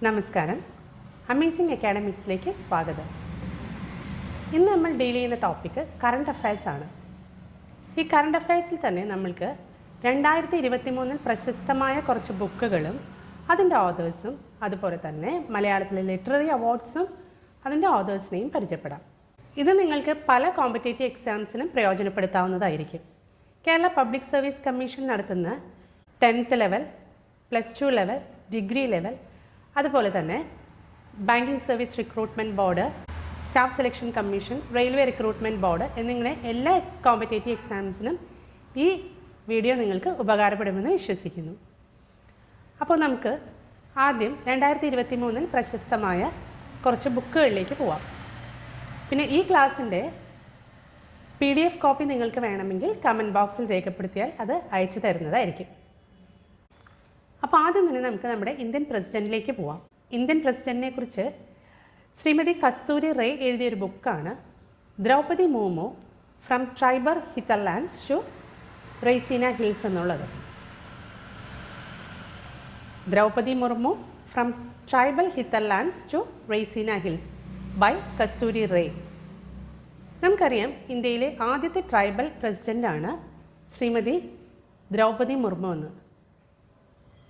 നമസ്കാരം. അമേസിംഗ് അക്കാഡമിക്സിലേക്ക് സ്വാഗതം. ഇന്ന് നമ്മൾ ഡീൽ ചെയ്യുന്ന ടോപ്പിക്ക് കറണ്ട് അഫയേഴ്സ് ആണ്. ഈ കറണ്ട് അഫയേഴ്സിൽ തന്നെ നമ്മൾക്ക് 2023 പ്രശസ്തമായ കുറച്ച് ബുക്കുകളും അതിൻ്റെ ഓതേഴ്സും അതുപോലെ തന്നെ മലയാളത്തിലെ ലിറ്റററി അവാർഡ്സും അതിൻ്റെ ഓതേഴ്സിനെയും പരിചയപ്പെടാം. ഇത് നിങ്ങൾക്ക് പല കോമ്പറ്റേറ്റീവ് എക്സാംസിനും പ്രയോജനപ്പെടുത്താവുന്നതായിരിക്കും. കേരള പബ്ലിക് സർവീസ് കമ്മീഷൻ നടത്തുന്ന 10th level, +2 level, degree level, അതുപോലെ തന്നെ Banking Service Recruitment Board, Staff Selection Commission, Railway Recruitment Board എന്നിങ്ങനെ എല്ലാ കോമ്പറ്റേറ്റീവ് എക്സാംസിനും ഈ വീഡിയോ നിങ്ങൾക്ക് ഉപകാരപ്പെടുമെന്ന് വിശ്വസിക്കുന്നു. അപ്പോൾ നമുക്ക് ആദ്യം 2023 പ്രശസ്തമായ കുറച്ച് ബുക്കുകളിലേക്ക് പോവാം. പിന്നെ ഈ ക്ലാസ്സിൻ്റെ PDF കോപ്പി നിങ്ങൾക്ക് വേണമെങ്കിൽ കമൻറ്റ് ബോക്സിൽ രേഖപ്പെടുത്തിയാൽ അത് അയച്ചു തരുന്നതായിരിക്കും. അപ്പോൾ ആദ്യം തന്നെ നമുക്ക് നമ്മുടെ ഇന്ത്യൻ പ്രസിഡൻറ്റിലേക്ക് പോവാം. ഇന്ത്യൻ പ്രസിഡൻറ്റിനെ കുറിച്ച് ശ്രീമതി കസ്തൂരി റേ എഴുതിയൊരു ബുക്കാണ് Droupadi Murmu from tribal hinterlands to Raisina Hills എന്നുള്ളത്. Droupadi Murmu from tribal hinterlands to Raisina Hills by Kasturi Ray. നമുക്കറിയാം, ഇന്ത്യയിലെ ആദ്യത്തെ ട്രൈബൽ പ്രസിഡൻ്റാണ് ശ്രീമതി ദ്രൗപദി മുർമു എന്ന്.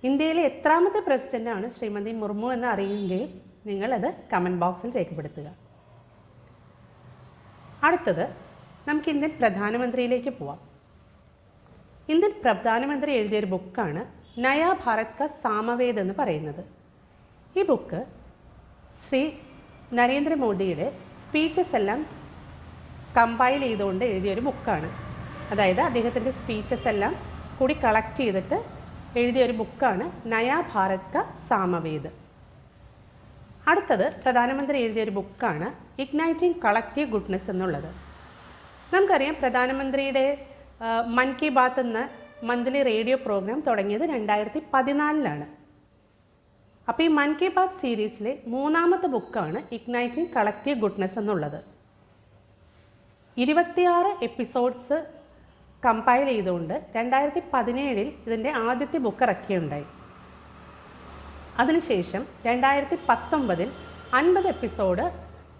ഇന്ത്യയിലെ എത്രാമത്തെ പ്രസിഡൻ്റാണ് ശ്രീമതി മുർമു എന്ന് അറിയുമെങ്കിൽ നിങ്ങളത് കമൻറ്റ് ബോക്സിൽ രേഖപ്പെടുത്തുക. അടുത്തത് നമുക്ക് ഇന്ത്യൻ പ്രധാനമന്ത്രിയിലേക്ക് പോവാം. ഇന്ത്യൻ പ്രധാനമന്ത്രി എഴുതിയൊരു ബുക്കാണ് നയാ ഭാരത് കാ സാമവേദ് എന്ന് പറയുന്നത്. ഈ ബുക്ക് ശ്രീ നരേന്ദ്രമോദിയുടെ സ്പീച്ചസ് എല്ലാം കമ്പൈൽ ചെയ്തുകൊണ്ട് എഴുതിയൊരു ബുക്കാണ്. അതായത് അദ്ദേഹത്തിൻ്റെ സ്പീച്ചസ് എല്ലാം കൂടി കളക്ട് ചെയ്തിട്ട് എഴുതിയൊരു ബുക്കാണ് നയാ ഭാരത് കാ സാമവേദ്. അടുത്തത് പ്രധാനമന്ത്രി എഴുതിയൊരു ബുക്കാണ് ഇഗ്നൈറ്റിംഗ് കളക്റ്റീവ് ഗുഡ്നെസ് എന്നുള്ളത്. നമുക്കറിയാം, പ്രധാനമന്ത്രിയുടെ മൻ കി ബാത്ത് എന്ന മന്ത്ലി റേഡിയോ പ്രോഗ്രാം തുടങ്ങിയത് 2014 അപ്പോൾ ഈ മൻ കി ബാത്ത് സീരീസിലെ 3ാമത്തെ ബുക്കാണ് ഇഗ്നൈറ്റിംഗ് കളക്റ്റീവ് ഗുഡ്നെസ് എന്നുള്ളത്. 26 എപ്പിസോഡ്സ് കമ്പൈൽ ചെയ്തുകൊണ്ട് 2017 ഇതിൻ്റെ ആദ്യത്തെ ബുക്ക് ഇറക്കിയുണ്ടായി. അതിനുശേഷം 2019 50 എപ്പിസോഡ്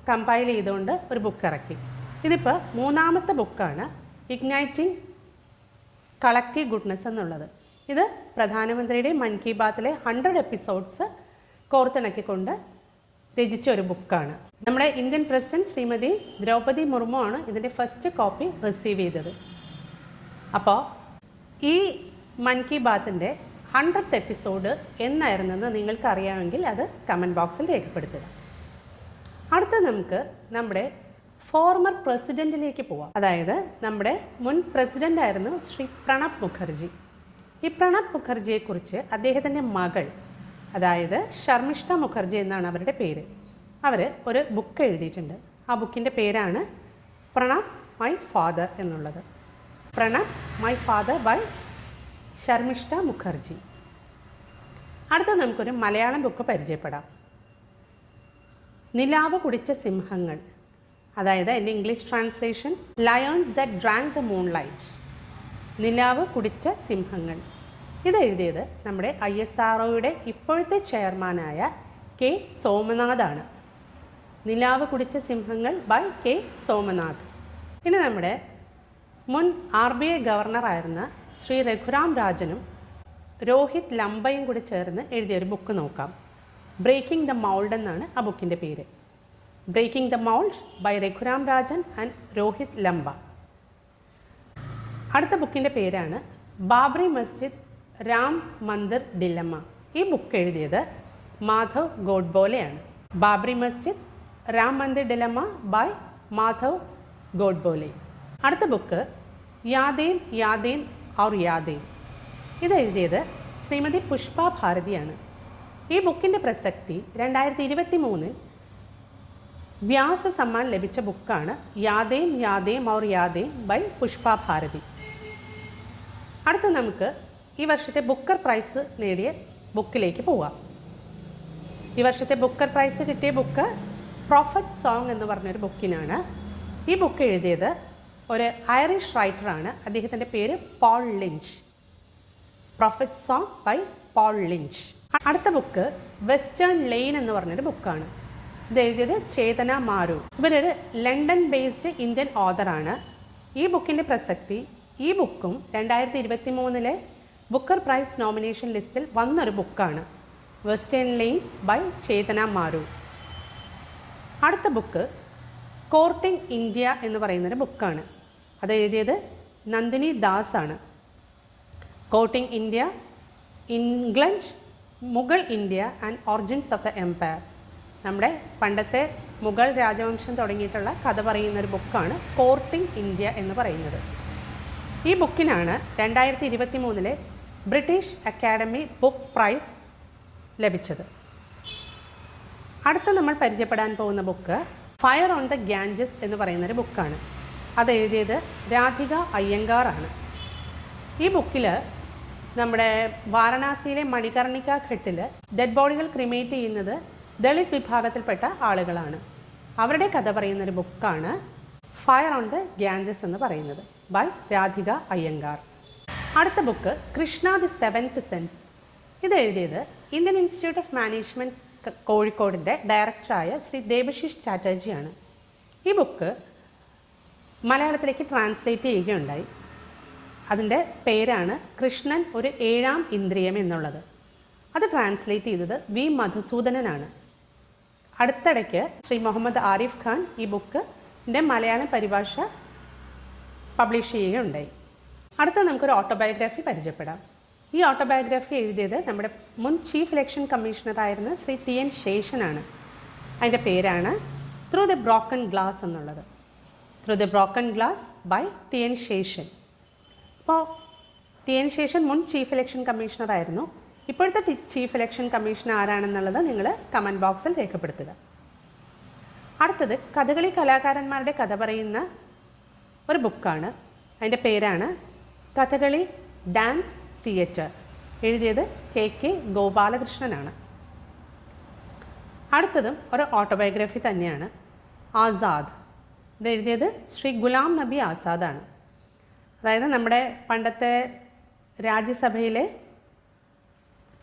കമ്പൈൽ ചെയ്തുകൊണ്ട് ഒരു ബുക്ക് ഇറക്കി. ഇതിപ്പോൾ 3ാമത്തെ ബുക്കാണ് ഇഗ്നൈറ്റിംഗ് കളക്റ്റീവ് ഗുഡ്നെസ് എന്നുള്ളത്. ഇത് പ്രധാനമന്ത്രിയുടെ മൻ കി ബാത്തിലെ 100 എപ്പിസോഡ്സ് കോർത്തിണക്കിക്കൊണ്ട് രചിച്ച ഒരു ബുക്കാണ്. നമ്മുടെ ഇന്ത്യൻ പ്രസിഡന്റ് ശ്രീമതി ദ്രൗപദി മുർമു ആണ് ഇതിൻ്റെ ഫസ്റ്റ് കോപ്പി റിസീവ് ചെയ്തത്. അപ്പോൾ ഈ മൻ കി ബാത്തിൻ്റെ 100th എപ്പിസോഡ് എന്നായിരുന്നെന്ന് നിങ്ങൾക്ക് അറിയാമെങ്കിൽ അത് കമൻറ്റ് ബോക്സിൽ രേഖപ്പെടുത്തുക. അടുത്ത നമുക്ക് നമ്മുടെ ഫോർമർ പ്രസിഡൻറ്റിലേക്ക് പോവാം. അതായത് നമ്മുടെ മുൻ പ്രസിഡൻ്റായിരുന്നു ശ്രീ പ്രണബ് മുഖർജി. ഈ പ്രണബ് മുഖർജിയെക്കുറിച്ച് അദ്ദേഹത്തിൻ്റെ മകൾ, അതായത് ശർമിഷ്ഠ മുഖർജി എന്നാണ് അവരുടെ പേര്, അവർ ഒരു ബുക്ക് എഴുതിയിട്ടുണ്ട്. ആ ബുക്കിൻ്റെ പേരാണ് പ്രണബ് മൈ ഫാദർ എന്നുള്ളത്. Pranab my father by Sharmishtha Mukherjee. അടുത്ത നമുക്കൊരു മലയാളം ബുക്ക് പരിചയപ്പെടാം. നിലാവ് കുടിച്ച സിംഹങ്ങൾ, അതായത് എൻ്റെ English translation lions that drank the moonlight. നിലാവ് കുടിച്ച സിംഹങ്ങൾ. ഇത് എഴുതിയത് നമ്മുടെ ISROയുടെ ഇപ്പോഴത്തെ ചെയർമാനായ K. സോമനാഥാണ്. നിലാവ് കുടിച്ച സിംഹങ്ങൾ ബൈ K. സോമനാഥ്. ഇനി നമ്മുടെ മുൻ RBI ഗവർണറായിരുന്ന ശ്രീ രഘുറാം രാജനും രോഹിത് ലംബയും കൂടി ചേർന്ന് എഴുതിയൊരു ബുക്ക് നോക്കാം. ബ്രേക്കിംഗ് ദ മൗൾഡ് എന്നാണ് ആ ബുക്കിൻ്റെ പേര്. Breaking the mould by Raghuram Rajan and Rohit Lamba. അടുത്ത ബുക്കിൻ്റെ പേരാണ് ബാബറി മസ്ജിദ് രാം മന്ദിർ ഡിലമ്മ. ഈ ബുക്ക് എഴുതിയത് മാധവ് ഗോഡ്ബോലെയാണ്. ബാബറി മസ്ജിദ് രാം മന്ദിർ ഡിലമ്മ ബൈ മാധവ് ഗോഡ്ബോലെ. അടുത്ത ബുക്ക് യാദേം യാദേം ഔർ യാദേം. ഇത് എഴുതിയത് ശ്രീമതി പുഷ്പ ഭാരതിയാണ്. ഈ ബുക്കിൻ്റെ പ്രസക്തി 2023 വ്യാസ സമ്മാൻ ലഭിച്ച ബുക്കാണ് യാദേം യാദേം ഔർ യാദേം ബൈ പുഷ്പ ഭാരതി. അടുത്ത നമുക്ക് ഈ വർഷത്തെ ബുക്കർ പ്രൈസ് നേടിയ ബുക്കിലേക്ക് പോവാം. ഈ വർഷത്തെ ബുക്കർ പ്രൈസ് കിട്ടിയ ബുക്ക് പ്രോഫറ്റ് സോങ് എന്ന് പറഞ്ഞൊരു ബുക്കിനാണ്. ഈ ബുക്ക് എഴുതിയത് ഒരു ഐറിഷ് റൈറ്ററാണ്. അദ്ദേഹത്തിൻ്റെ പേര് Paul Lynch. Prophet song by Paul Lynch. അടുത്ത ബുക്ക് വെസ്റ്റേൺ ലെയിൻ എന്ന് പറഞ്ഞൊരു ബുക്കാണ്. ഇത് എഴുതിയത് ചേതന മാരു. ഇവരൊരു ലണ്ടൻ ബേസ്ഡ് ഇന്ത്യൻ ഓഥറാണ്. ഈ ബുക്കിൻ്റെ പ്രസക്തി, ഈ ബുക്കും 2023 ബുക്കർ പ്രൈസ് നോമിനേഷൻ ലിസ്റ്റിൽ വന്നൊരു ബുക്കാണ്. വെസ്റ്റേൺ ലെയിൻ ബൈ ചേതന മാരു. അടുത്ത ബുക്ക് കോർട്ടിംഗ് ഇന്ത്യ എന്ന് പറയുന്നൊരു ബുക്കാണ്. അത് എഴുതിയത് നന്ദിനി ദാസ് ആണ്. Courting India, England, Mughal India and origins of the empire. നമ്മുടെ പണ്ടത്തെ മുഗൾ രാജവംശം തുടങ്ങിയിട്ടുള്ള കഥ പറയുന്നൊരു ബുക്കാണ് കോർട്ടിംഗ് ഇന്ത്യ എന്ന് പറയുന്നത്. ഈ ബുക്കിനാണ് 2023 ബ്രിട്ടീഷ് അക്കാഡമി ബുക്ക് പ്രൈസ് ലഭിച്ചത്. അടുത്ത നമ്മൾ പരിചയപ്പെടാൻ പോകുന്ന book fire on the Ganges എന്ന് പറയുന്നൊരു ബുക്കാണ്. അത് എഴുതിയത് രാധിക അയ്യങ്കാർ ആണ്. ഈ ബുക്കിൽ നമ്മുടെ വാരണാസിയിലെ മണികർണിക ഘട്ടിൽ ഡെഡ് ബോഡികൾ ക്രിമേറ്റ് ചെയ്യുന്നത് ദളിത് വിഭാഗത്തിൽപ്പെട്ട ആളുകളാണ്. അവരുടെ കഥ പറയുന്നൊരു ബുക്കാണ് ഫയർ ഓൺ ദ ഗാഞ്ചസ് എന്ന് പറയുന്നത് ബൈ രാധിക അയ്യങ്കാർ. അടുത്ത book Krishna the seventh sense. ഇത് എഴുതിയത് ഇന്ത്യൻ ഇൻസ്റ്റിറ്റ്യൂട്ട് ഓഫ് മാനേജ്മെൻറ്റ് കോഴിക്കോടിൻ്റെ ഡയറക്ടറായ ശ്രീ ദേബശിഷ് ചാറ്റർജിയാണ്. ഈ ബുക്ക് മലയാളത്തിലേക്ക് ട്രാൻസ്ലേറ്റ് ചെയ്യുകയുണ്ടായി. അതിൻ്റെ പേരാണ് കൃഷ്ണൻ ഒരു ഏഴാം ഇന്ദ്രിയം എന്നുള്ളത്. അത് ട്രാൻസ്ലേറ്റ് ചെയ്തത് വി മധുസൂദനനാണ്. അടുത്തിടയ്ക്ക് ശ്രീ മുഹമ്മദ് ആരിഫ് ഖാൻ ഈ ബുക്കിൻ്റെ മലയാളം പരിഭാഷ പബ്ലിഷ് ചെയ്യുകയുണ്ടായി. അടുത്ത നമുക്കൊരു ഓട്ടോബയോഗ്രഫി പരിചയപ്പെടാം. ഈ ഓട്ടോബയോഗ്രഫി എഴുതിയത് നമ്മുടെ മുൻ ചീഫ് ഇലക്ഷൻ കമ്മീഷണറായിരുന്ന ശ്രീ TN ശേഷനാണ്. അതിൻ്റെ പേരാണ് ത്രൂ ദ ബ്രോക്കൺ ഗ്ലാസ് എന്നുള്ളത്. Through the broken glass by TN Seshan. അപ്പോൾ TN ശേഷൻ മുൻ ചീഫ് ഇലക്ഷൻ കമ്മീഷണറായിരുന്നു. ഇപ്പോഴത്തെ ചീഫ് ഇലക്ഷൻ കമ്മീഷണർ ആരാണെന്നുള്ളത് നിങ്ങൾ കമൻറ്റ് ബോക്സിൽ രേഖപ്പെടുത്തുക. അടുത്തത് കഥകളി കലാകാരന്മാരുടെ കഥ പറയുന്ന ഒരു ബുക്കാണ്. അതിൻ്റെ പേരാണ് കഥകളി ഡാൻസ് തിയേറ്റർ. എഴുതിയത് KK ഗോപാലകൃഷ്ണനാണ്. അടുത്തതും ഒരു ഓട്ടോബയോഗ്രഫി തന്നെയാണ്, ആസാദ്. ഇത് എഴുതിയത് ശ്രീ ഗുലാം നബി ആസാദാണ്. അതായത് നമ്മുടെ പണ്ടത്തെ രാജ്യസഭയിലെ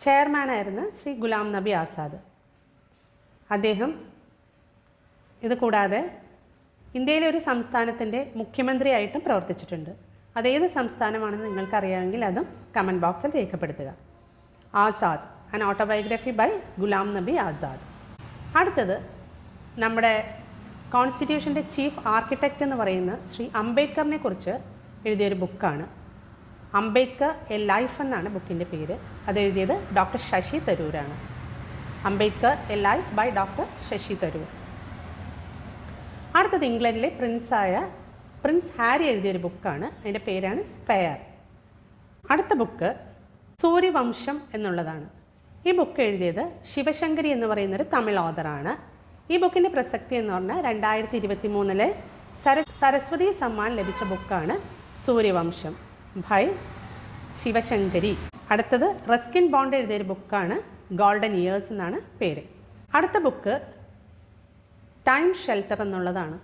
ചെയർമാനായിരുന്ന ശ്രീ ഗുലാം നബി ആസാദ്. അദ്ദേഹം ഇത് കൂടാതെ ഇന്ത്യയിലെ ഒരു സംസ്ഥാനത്തിൻ്റെ മുഖ്യമന്ത്രിയായിട്ടും പ്രവർത്തിച്ചിട്ടുണ്ട്. അതേത് സംസ്ഥാനമാണെന്ന് നിങ്ങൾക്കറിയാമെങ്കിൽ അതും കമൻറ്റ് ബോക്സിൽ രേഖപ്പെടുത്തുക. Azad, an autobiography by Ghulam Nabi Azad. അടുത്തത് നമ്മുടെ കോൺസ്റ്റിറ്റ്യൂഷൻ്റെ ചീഫ് ആർക്കിടെക്റ്റ് എന്ന് പറയുന്ന ശ്രീ അംബേദ്കറിനെ കുറിച്ച് എഴുതിയൊരു ബുക്കാണ്. അംബേദ്കർ എ ലൈഫ് എന്നാണ് ബുക്കിൻ്റെ പേര്. അത് എഴുതിയത് ഡോക്ടർ ശശി തരൂരാണ്. Ambedkar a life by doctor Shashi Tharoor. അടുത്തത് ഇംഗ്ലണ്ടിലെ പ്രിൻസ് ഹാരി എഴുതിയൊരു ബുക്കാണ്. അതിൻ്റെ പേരാണ് സ്പെയർ. അടുത്ത ബുക്ക് സൂര്യവംശം എന്നുള്ളതാണ്. ഈ ബുക്ക് എഴുതിയത് ശിവശങ്കരി എന്ന് പറയുന്നൊരു തമിഴ് ഓഥറാണ്. ഈ ബുക്കിൻ്റെ പ്രസക്തി എന്ന് പറഞ്ഞാൽ 2023 സരസ്വതി സമ്മാൻ ലഭിച്ച ബുക്കാണ് സൂര്യവംശം ബൈ ശിവശങ്കരി. അടുത്തത് റസ്കിൻ ബോണ്ട് എഴുതിയൊരു ബുക്കാണ് ഗോൾഡൻ ഇയേഴ്സ് എന്നാണ് പേര്. അടുത്ത ബുക്ക് ടൈം ഷെൽട്ടർ എന്നുള്ളതാണ്.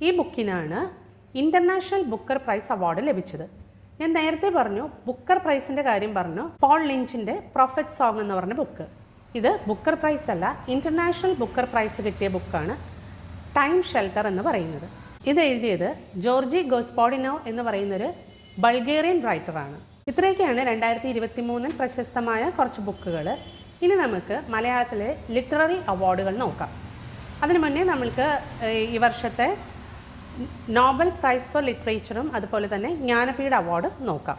ഈ ബുക്കിനാണ് ഇൻ്റർനാഷണൽ ബുക്കർ പ്രൈസ് അവാർഡ് ലഭിച്ചത്. ഞാൻ നേരത്തെ പറഞ്ഞു, ബുക്കർ പ്രൈസിൻ്റെ കാര്യം പറഞ്ഞു. പോൾ ലിഞ്ചിൻ്റെ പ്രൊഫറ്റ് സോങ് എന്ന് പറഞ്ഞ ബുക്ക്. ഇത് ബുക്കർ പ്രൈസ് അല്ല, ഇൻ്റർനാഷണൽ ബുക്കർ പ്രൈസ് കിട്ടിയ ബുക്കാണ് ടൈം ഷെൽട്ടർ എന്ന് പറയുന്നത്. ഇത് എഴുതിയത് ജോർജി ഗോസ്പോഡിനോ എന്ന് പറയുന്നൊരു ബൾഗേറിയൻ റൈറ്ററാണ്. ഇത്രയൊക്കെയാണ് 2023 പ്രശസ്തമായ കുറച്ച് ബുക്കുകൾ. ഇനി നമുക്ക് മലയാളത്തിലെ ലിറ്റററി അവാർഡുകൾ നോക്കാം. അതിനു മുന്നേ നമ്മൾക്ക് ഈ വർഷത്തെ നോബൽ പ്രൈസ് ഫോർ ലിറ്ററേച്ചറും അതുപോലെ തന്നെ ജ്ഞാനപീഠ അവാർഡ് നോക്കാം.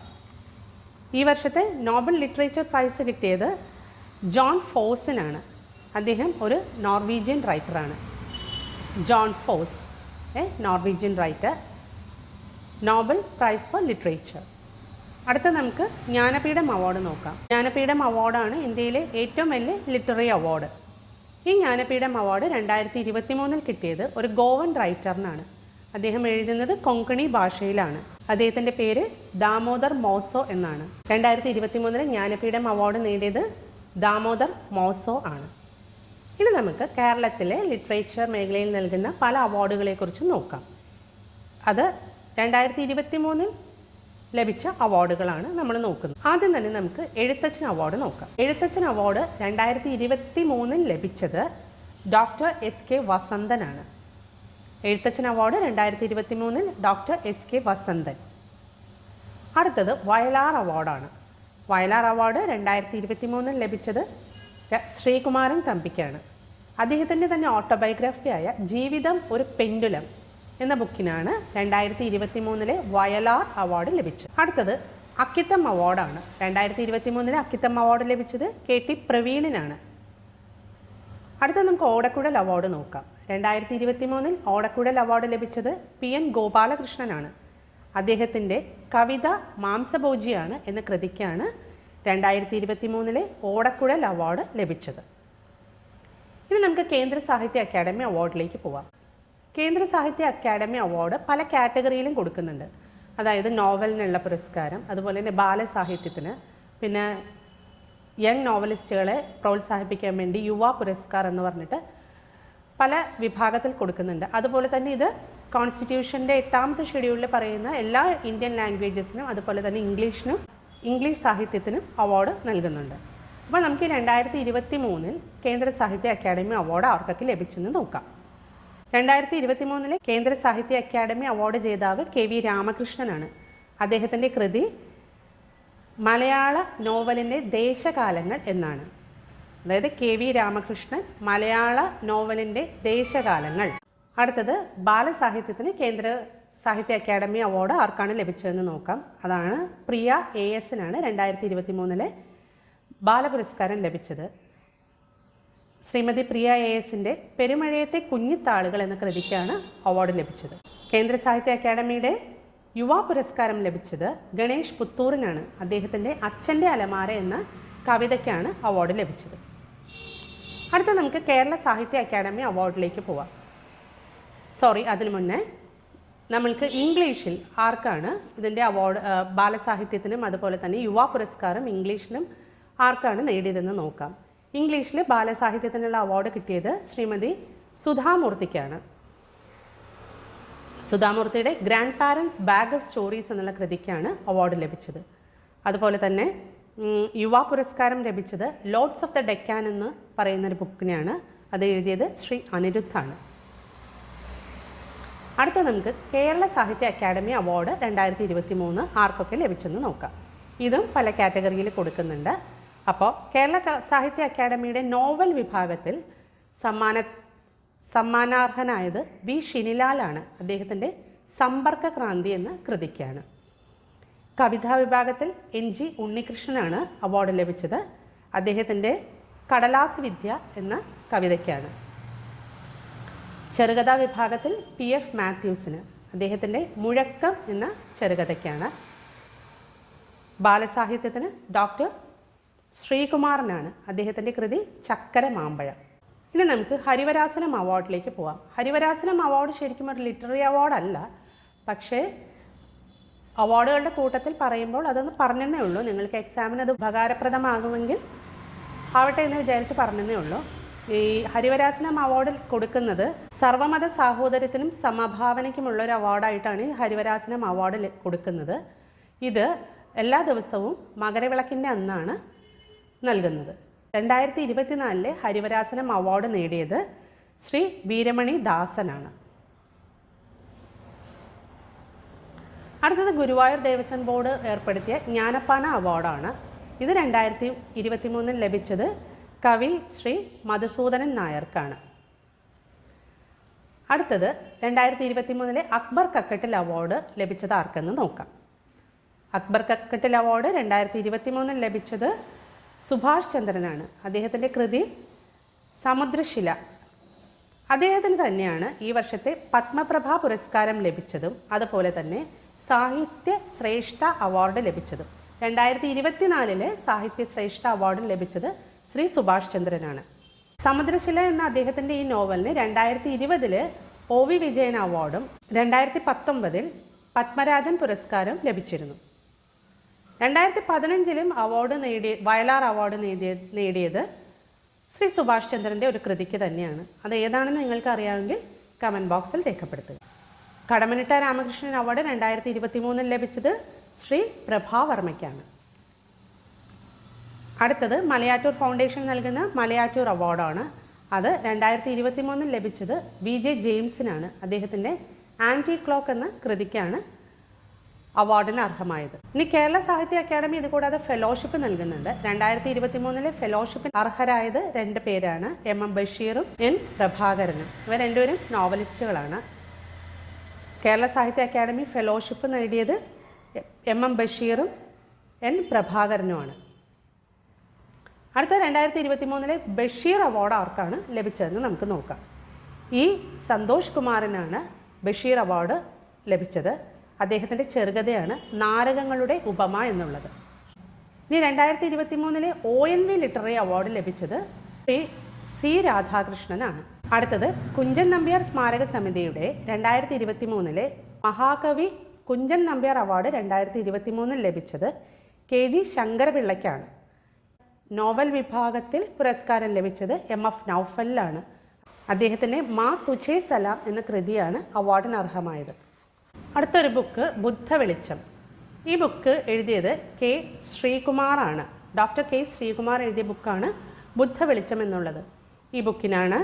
ഈ വർഷത്തെ നോബൽ ലിറ്ററേച്ചർ പ്രൈസ് കിട്ടിയത് ജോൺ ഫോസിനാണ്. അദ്ദേഹം ഒരു നോർവീജിയൻ റൈറ്ററാണ്. Jon Fosse, Norwegian writer, Nobel prize for literature. അടുത്ത നമുക്ക് ജ്ഞാനപീഠം അവാർഡ് നോക്കാം. ജ്ഞാനപീഠം അവാർഡാണ് ഇന്ത്യയിലെ ഏറ്റവും വലിയ ലിറ്റററി അവാർഡ്. ഈ ജ്ഞാനപീഠം അവാർഡ് 2023 കിട്ടിയത് ഒരു ഗോവൻ റൈറ്ററിനാണ്. അദ്ദേഹം എഴുതുന്നത് കൊങ്കണി ഭാഷയിലാണ്. അദ്ദേഹത്തിൻ്റെ പേര് ദാമോദർ മോസോ എന്നാണ്. 2023 ജ്ഞാനപീഠം അവാർഡ് നേടിയത് ദാമോദർ മോസോ ആണ്. ഇനി നമുക്ക് കേരളത്തിലെ ലിറ്ററേച്ചർ മേഖലയിൽ നൽകുന്ന പല അവാർഡുകളെക്കുറിച്ച് നോക്കാം. അത് 2023 ലഭിച്ച അവാർഡുകളാണ് നമ്മൾ നോക്കുന്നത്. ആദ്യം തന്നെ നമുക്ക് എഴുത്തച്ഛൻ അവാർഡ് നോക്കാം. എഴുത്തച്ഛൻ അവാർഡ് 2023 ലഭിച്ചത് ഡോക്ടർ എസ്.കെ. വസന്തനാണ്. Ezhuthachan award 2023 doctor S K. Vasanthan. അടുത്തത് വയലാർ അവാർഡാണ്. വയലാർ അവാർഡ് 2023 ലഭിച്ചത് ശ്രീകുമാരൻ തമ്പിക്കാണ്. അദ്ദേഹത്തിൻ്റെ തന്നെ ഓട്ടോബയോഗ്രഫിയായ ജീവിതം ഒരു പെൻഡുലം എന്ന ബുക്കിനാണ് 2023 വയലാർ അവാർഡ് ലഭിച്ചത്. അടുത്തത് അക്കിത്തം അവാർഡാണ്. 2023 അക്കിത്തം അവാർഡ് ലഭിച്ചത് കെ.ടി. പ്രവീണിനാണ്. അടുത്തത് നമുക്ക് ഓടക്കുഴൽ അവാർഡ് നോക്കാം. 2023 ഓടക്കുഴൽ അവാർഡ് ലഭിച്ചത് പി.എൻ. ഗോപാലകൃഷ്ണനാണ്. അദ്ദേഹത്തിൻ്റെ കവിത മാംസഭോജിയാണ് എന്ന കൃതിക്കാണ് 2023 ഓടക്കുഴൽ അവാർഡ് ലഭിച്ചത്. ഇനി നമുക്ക് കേന്ദ്ര സാഹിത്യ അക്കാദമി അവാർഡിലേക്ക് പോവാം. കേന്ദ്ര സാഹിത്യ അക്കാദമി അവാർഡ് പല കാറ്റഗറിയിലും കൊടുക്കുന്നുണ്ട്. അതായത് നോവലിനുള്ള പുരസ്കാരം, അതുപോലെ തന്നെ ബാലസാഹിത്യത്തിന്, പിന്നെ യങ് നോവലിസ്റ്റുകളെ പ്രോത്സാഹിപ്പിക്കാൻ വേണ്ടി യുവ പുരസ്കാർ എന്ന് പറഞ്ഞിട്ട് പല വിഭാഗത്തിൽ കൊടുക്കുന്നുണ്ട്. അതുപോലെ തന്നെ ഇത് കോൺസ്റ്റിറ്റ്യൂഷൻ്റെ 8ാമത്തെ ഷെഡ്യൂളിൽ പറയുന്ന എല്ലാ ഇന്ത്യൻ ലാംഗ്വേജസിനും അതുപോലെ തന്നെ ഇംഗ്ലീഷ് സാഹിത്യത്തിനും അവാർഡ് നൽകുന്നുണ്ട്. അപ്പോൾ നമുക്ക് 2023 കേന്ദ്ര സാഹിത്യ അക്കാദമി അവാർഡ് ആർക്കൊക്കെ ലഭിച്ചെന്ന് നോക്കാം. 2023 കേന്ദ്ര സാഹിത്യ അക്കാദമി അവാർഡ് ജേതാവ് കെ.വി. രാമകൃഷ്ണനാണ്. അദ്ദേഹത്തിൻ്റെ കൃതി മലയാള നോവലിൻ്റെ ദേശകാലങ്ങൾ എന്നാണ്. അതായത് കെ.വി. രാമകൃഷ്ണൻ മലയാള നോവലിൻ്റെ ദേശകാലങ്ങൾ. അടുത്തത് ബാലസാഹിത്യത്തിന് കേന്ദ്ര സാഹിത്യ അക്കാദമി അവാർഡ് ആർക്കാണ് ലഭിച്ചതെന്ന് നോക്കാം. അതാണ് പ്രിയ A.S.നാണ് 2023 ബാലപുരസ്കാരം ലഭിച്ചത്. ശ്രീമതി പ്രിയ A.S.ൻ്റെ പെരുമഴയത്തെ കുഞ്ഞിത്താളുകൾ എന്ന കൃതിക്കാണ് അവാർഡ് ലഭിച്ചത്. കേന്ദ്ര സാഹിത്യ അക്കാദമിയുടെ യുവ പുരസ്കാരം ലഭിച്ചത് ഗണേഷ് പുത്തൂറിനാണ്. അദ്ദേഹത്തിൻ്റെ അച്ഛൻ്റെ അലമാര എന്ന കവിതയ്ക്കാണ് അവാർഡ് ലഭിച്ചത്. അടുത്ത നമുക്ക് കേരള സാഹിത്യ അക്കാദമി അവാർഡിലേക്ക് പോവാം. അതിനു മുന്നേ നമ്മൾക്ക് ഇംഗ്ലീഷിൽ ആർക്കാണ് ഇതിൻ്റെ അവാർഡ്, ബാലസാഹിത്യത്തിനും അതുപോലെ തന്നെ യുവ പുരസ്കാരം ഇംഗ്ലീഷിലും ആർക്കാണ് നേടിയതെന്ന് നോക്കാം. ഇംഗ്ലീഷിൽ ബാലസാഹിത്യത്തിനുള്ള അവാർഡ് കിട്ടിയത് ശ്രീമതി സുധാമൂർത്തിക്കാണ്. സുധാമൂർത്തിയുടെ grandparents bag of stories എന്നുള്ള കൃതിക്കാണ് അവാർഡ് ലഭിച്ചത്. അതുപോലെ തന്നെ യുവ പുരസ്കാരം ലഭിച്ചത് ലോഡ്സ് ഓഫ് ദ ഡെക്കാൻ എന്ന് പറയുന്നൊരു ബുക്കിനെയാണ്. അത് എഴുതിയത് ശ്രീ അനിരുദ്ധാണ്. അടുത്ത നമുക്ക് കേരള സാഹിത്യ അക്കാദമി അവാർഡ് 2023 ആർക്കൊക്കെ ലഭിച്ചെന്ന് നോക്കാം. ഇതും പല കാറ്റഗറിയിൽ കൊടുക്കുന്നുണ്ട്. അപ്പോൾ കേരള സാഹിത്യ അക്കാദമിയുടെ നോവൽ വിഭാഗത്തിൽ സമ്മാനാർഹനായത് വി ഷിനിലാലാണ്. അദ്ദേഹത്തിൻ്റെ സമ്പർക്ക ക്രാന്തി എന്ന കൃതിക്കാണ്. കവിതാ വിഭാഗത്തിൽ N.G. ഉണ്ണികൃഷ്ണനാണ് അവാർഡ് ലഭിച്ചത്. അദ്ദേഹത്തിൻ്റെ കടലാസ് വിദ്യ എന്ന കവിതയ്ക്കാണ്. ചെറുകഥാ വിഭാഗത്തിൽ P.F. മാത്യൂസിന് അദ്ദേഹത്തിൻ്റെ മുഴക്കം എന്ന ചെറുകഥയ്ക്കാണ്. ബാലസാഹിത്യത്തിന് ഡോക്ടർ ശ്രീകുമാറിനാണ്. അദ്ദേഹത്തിൻ്റെ കൃതി ചക്കര മാമ്പഴം. ഇനി നമുക്ക് ഹരിവരാസനം അവാർഡിലേക്ക് പോവാം. ഹരിവരാസനം അവാർഡ് ശരിക്കും ഒരു ലിറ്റററി അവാർഡല്ല, പക്ഷേ അവാർഡുകളുടെ കൂട്ടത്തിൽ പറയുമ്പോൾ അതൊന്ന് പറഞ്ഞതേ ഉള്ളൂ. നിങ്ങൾക്ക് എക്സാമിന് അത് ഉപകാരപ്രദമാകുമെങ്കിൽ ആവട്ടെ എന്ന് വിചാരിച്ച് പറഞ്ഞതേ ഉള്ളൂ. ഈ ഹരിവരാസനം അവാർഡ് കൊടുക്കുന്നത് സർവമത സാഹോദര്യത്തിനും സമഭാവനയ്ക്കുമുള്ള ഒരു അവാർഡായിട്ടാണ് ഈ ഹരിവരാസനം അവാർഡ് കൊടുക്കുന്നത്. ഇത് എല്ലാ ദിവസവും മകരവിളക്കിൻ്റെ അന്നാണ് നൽകുന്നത്. 2024 ഹരിവരാസനം അവാർഡ് നേടിയത് ശ്രീ വീരമണി ദാസനാണ്. അടുത്തത് ഗുരുവായൂർ ദേവസ്വം ബോർഡ് ഏർപ്പെടുത്തിയ ജ്ഞാനപ്പാന അവാർഡാണ്. ഇത് 2023 ലഭിച്ചത് കവി ശ്രീ മധുസൂദനൻ നായർക്കാണ്. അടുത്തത് 2023 അക്ബർ കക്കട്ടിൽ അവാർഡ് ലഭിച്ചത് ആർക്കെന്ന് നോക്കാം. അക്ബർ കക്കട്ടിൽ അവാർഡ് 2023 ലഭിച്ചത് സുഭാഷ് ചന്ദ്രനാണ്. അദ്ദേഹത്തിൻ്റെ കൃതി സമുദ്രശില. അദ്ദേഹത്തിന് തന്നെയാണ് ഈ വർഷത്തെ പത്മപ്രഭ പുരസ്കാരം ലഭിച്ചതും അതുപോലെ തന്നെ സാഹിത്യ ശ്രേഷ്ഠ അവാർഡ് ലഭിച്ചതും. 2024 സാഹിത്യ ശ്രേഷ്ഠ അവാർഡ് ലഭിച്ചത് ശ്രീ സുഭാഷ് ചന്ദ്രനാണ്. സമുദ്രശില എന്ന അദ്ദേഹത്തിൻ്റെ ഈ നോവലിന് 2020 OV വിജയൻ അവാർഡും 2019 പത്മരാജൻ പുരസ്കാരം ലഭിച്ചിരുന്നു. 2015 അവാർഡ് വയലാർ അവാർഡ് നേടിയത് ശ്രീ സുഭാഷ് ചന്ദ്രൻ്റെ ഒരു കൃതിക്ക് തന്നെയാണ്. അത് ഏതാണെന്ന് നിങ്ങൾക്ക് അറിയാമെങ്കിൽ കമൻറ്റ് ബോക്സിൽ രേഖപ്പെടുത്തുക. കടമനിട്ട രാമകൃഷ്ണൻ അവാർഡ് 2023 ലഭിച്ചത് ശ്രീ പ്രഭാവർമ്മയ്ക്കാണ്. അടുത്തത് മലയാറ്റൂർ ഫൗണ്ടേഷൻ നൽകുന്ന മലയാറ്റൂർ അവാർഡാണ്. അത് 2023 ലഭിച്ചത് VJ ജെയിംസിനാണ്. അദ്ദേഹത്തിൻ്റെ ആൻറ്റി ക്ലോക്ക് എന്ന കൃതിക്കാണ് അവാർഡിന് അർഹമായത്. ഇനി കേരള സാഹിത്യ അക്കാദമി ഇതുകൂടാതെ ഫെലോഷിപ്പ് നൽകുന്നുണ്ട്. 2023 ഫെലോഷിപ്പിന് അർഹരായത് 2 പേരാണ്, MM ബഷീറും N പ്രഭാകരനും. ഇവർ രണ്ടുപേരും നോവലിസ്റ്റുകളാണ്. കേരള സാഹിത്യ അക്കാദമി ഫെലോഷിപ്പ് നേടിയത് MM ബഷീറും N പ്രഭാകരനുമാണ്. അടുത്ത 2023 ബഷീർ അവാർഡ് ആർക്കാണ് ലഭിച്ചതെന്ന് നമുക്ക് നോക്കാം. ഈ സന്തോഷ് കുമാറിനാണ് ബഷീർ അവാർഡ് ലഭിച്ചത്. അദ്ദേഹത്തിൻ്റെ ചെറുകഥയാണ് നാരകങ്ങളുടെ ഉപമ എന്നുള്ളത്. ഇനി 2023 ONV ലിറ്റററി അവാർഡ് ലഭിച്ചത് C രാധാകൃഷ്ണനാണ്. അടുത്തത് കുഞ്ചൻ നമ്പ്യാർ സ്മാരക സമിതിയുടെ 2023 മഹാകവി കുഞ്ചൻ നമ്പ്യാർ അവാർഡ് 2023 ലഭിച്ചത് KG ശങ്കരപിള്ളയ്ക്കാണ്. നോവൽ വിഭാഗത്തിൽ പുരസ്കാരം ലഭിച്ചത് MF നൗഫലിനാണ്. അദ്ദേഹത്തിൻ്റെ മാ തുഛേ സലാം എന്ന കൃതിയാണ് അവാർഡിന് അർഹമായത്. അടുത്തൊരു ബുക്ക് ബുദ്ധ വെളിച്ചം. ഈ ബുക്ക് എഴുതിയത് K ശ്രീകുമാറാണ്. ഡോക്ടർ K ശ്രീകുമാർ എഴുതിയ ബുക്കാണ് ബുദ്ധ വെളിച്ചം എന്നുള്ളത്. ഈ ബുക്കിനാണ്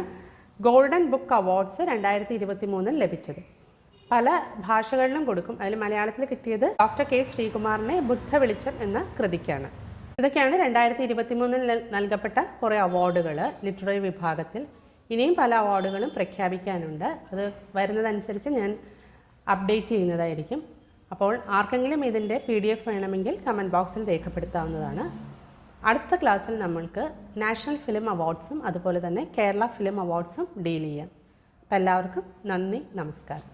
ഗോൾഡൻ ബുക്ക് അവാർഡ്സ് 2023 ലഭിച്ചത്. പല ഭാഷകളിലും കൊടുക്കും. അതിൽ മലയാളത്തിൽ കിട്ടിയത് ഡോക്ടർ K ശ്രീകുമാറിനെ ബുദ്ധ വെളിച്ചം എന്ന കൃതിക്കാണ്. ഇതൊക്കെയാണ് 2023 നൽകപ്പെട്ട കുറേ അവാർഡുകൾ ലിറ്റററി വിഭാഗത്തിൽ. ഇനിയും പല അവാർഡുകളും പ്രഖ്യാപിക്കാനുണ്ട്. അത് വരുന്നതനുസരിച്ച് ഞാൻ അപ്ഡേറ്റ് ചെയ്യുന്നതായിരിക്കും. അപ്പോൾ ആർക്കെങ്കിലും ഇതിൻ്റെ PDF വേണമെങ്കിൽ കമൻറ്റ് ബോക്സിൽ രേഖപ്പെടുത്താവുന്നതാണ്. അടുത്ത ക്ലാസ്സിൽ നമ്മൾക്ക് നാഷണൽ ഫിലിം അവാർഡ്സും അതുപോലെ തന്നെ കേരള ഫിലിം അവാർഡ്സും ഡീൽ ചെയ്യാം. അപ്പോൾ എല്ലാവർക്കും നന്ദി, നമസ്കാരം.